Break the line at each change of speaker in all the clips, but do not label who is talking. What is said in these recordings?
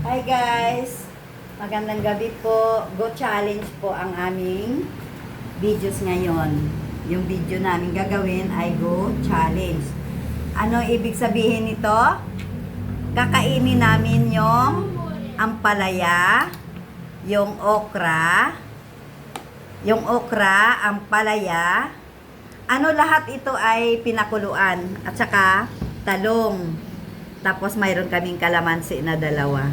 Hi guys! Magandang gabi po. Go challenge po ang aming videos ngayon. Yung video namin gagawin ay go challenge. Ano ibig sabihin nito? Kakainin namin yung ampalaya, yung okra, ampalaya. Ano lahat ito ay pinakuluan at saka talong. Tapos mayroon kaming kalamansi na dalawa.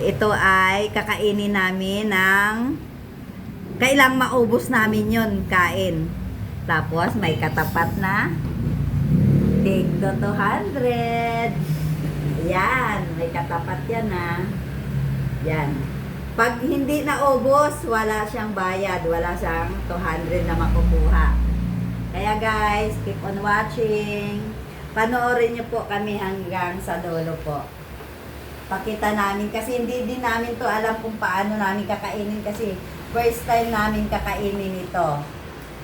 Ito ay kakainin namin ng kailang maubos namin yon kain. Tapos may katapat na take to 200. Yan, may katapat yan ha. Yan. Pag hindi naubos, wala siyang bayad. Wala siyang 200 na makukuha. Kaya guys, keep on watching. Panoorin niyo po kami hanggang sa dulo po. Pakita namin kasi hindi din namin to alam kung paano namin kakainin kasi first time namin kakainin ito.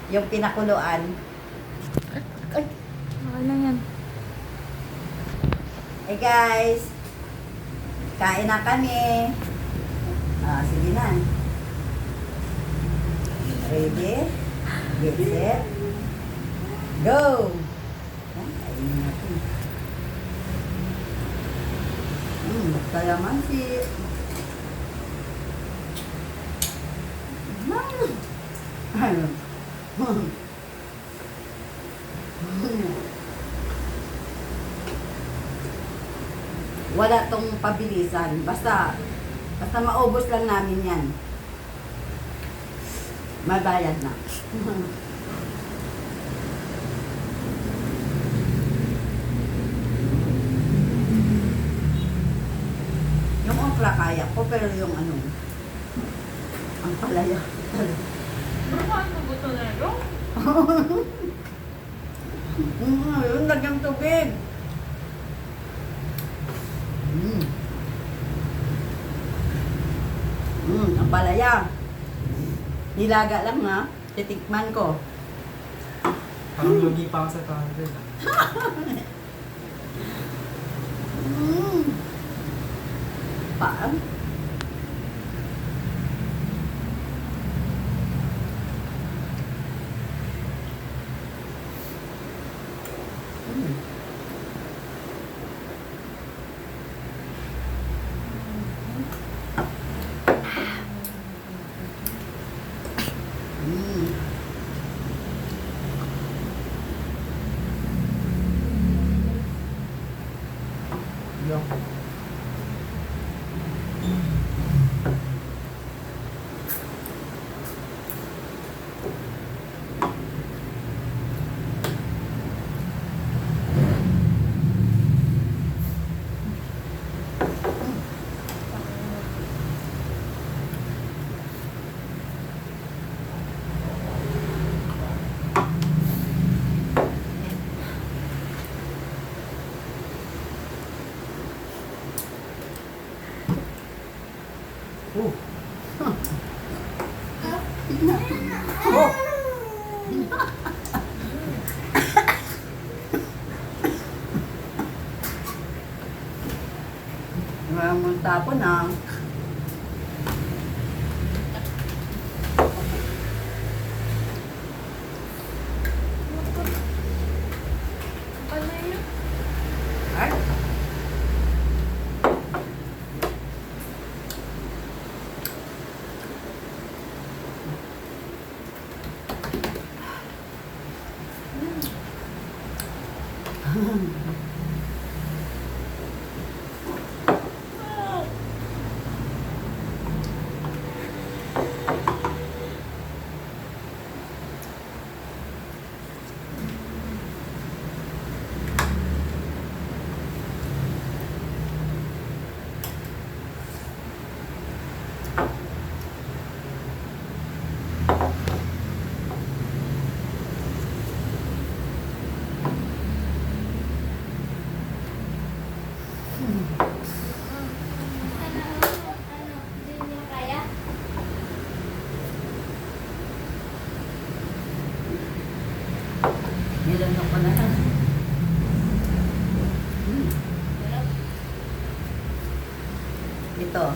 Yung pinakuluan.
Ay, okay lang yan.
Hey guys, kain na kami. Sige na. Ready? Get set. Go! Yan, kainin natin. Kalamansi. Wala tong pabilisan. Basta maubos lang namin yan. Mabayad na. Yung okra kaya ko, pero yung ano, ang palaya.
Ano ba ito na ito?
Yun, lagyang tubig. Ang palaya. Nilaga lang ha. Titikman ko.
Parang lugi pa ako sa 200.
Paan? Yo. Oh. Oh. Maraming tapon na.
Ano yun?
Ay. Ito.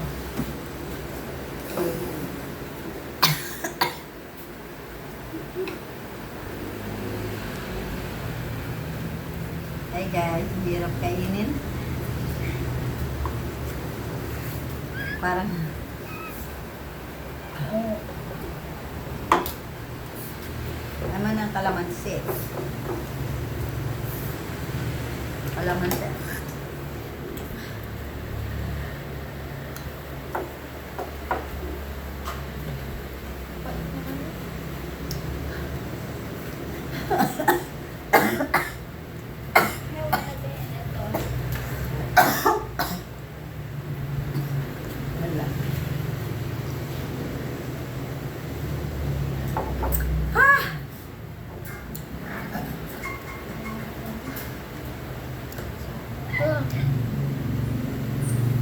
Hey guys, hirap kainin. Parang naman ang kalamansi. Kalamansi. Wala.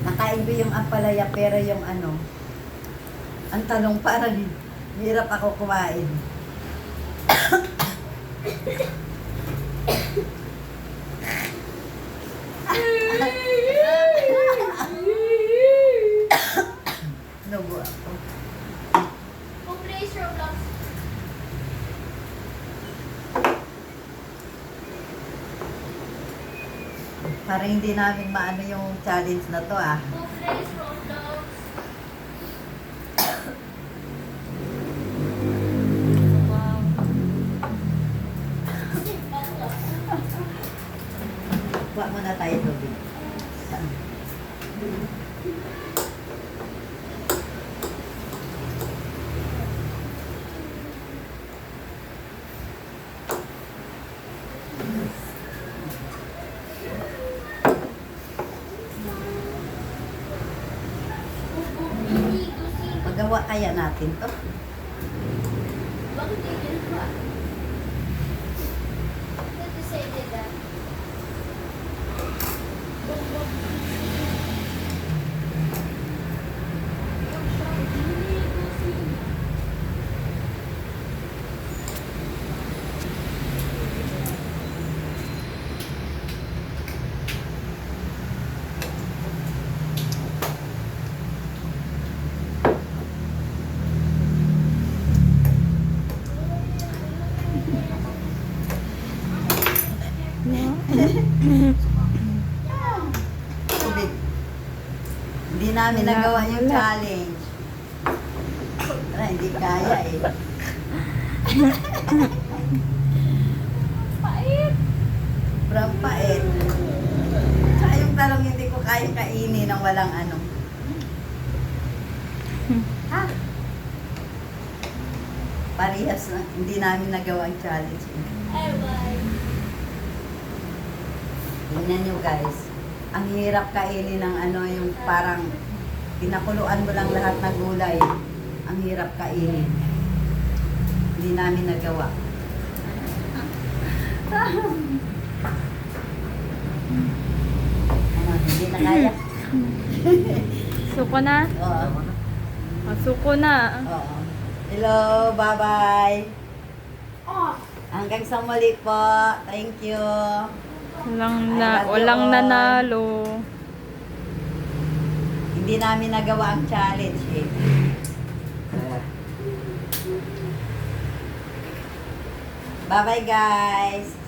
Nakain ko yung ampalaya pero yung ano, ang talong parang hirap ako kumain. Nubo ako.
Kung place Roblox.
Parang hindi namin maano yung challenge na to ah.
Kung place Roblox. Wow.
Kuha muna tayo tubig. Magawa kaya natin to?
Bakit hindi ba? Who decided that?
Tubig. Hindi namin
Wala,
nagawa yung
wala.
challenge. Hindi kaya eh.
Pait.
Sobrang pait. Tsaka yung talong hindi ko kaya kainin ng walang ano. Ha? Parehas na. Hindi namin nagawa ang challenge.
Ay, bye.
Tingnan nyo guys. Ang hirap kainin ng ano yung parang pinakuluan mo lang lahat ng gulay. Ang hirap kainin. Hindi namin nagawa. Ano, hindi na kaya?
Suko na?
Oo.
Suko na.
Oo. Hello, bye-bye.
Oh.
Hanggang sa muli po. Thank you.
Walang nanalo.
Hindi namin nagawa ang challenge eh. Bye-bye guys.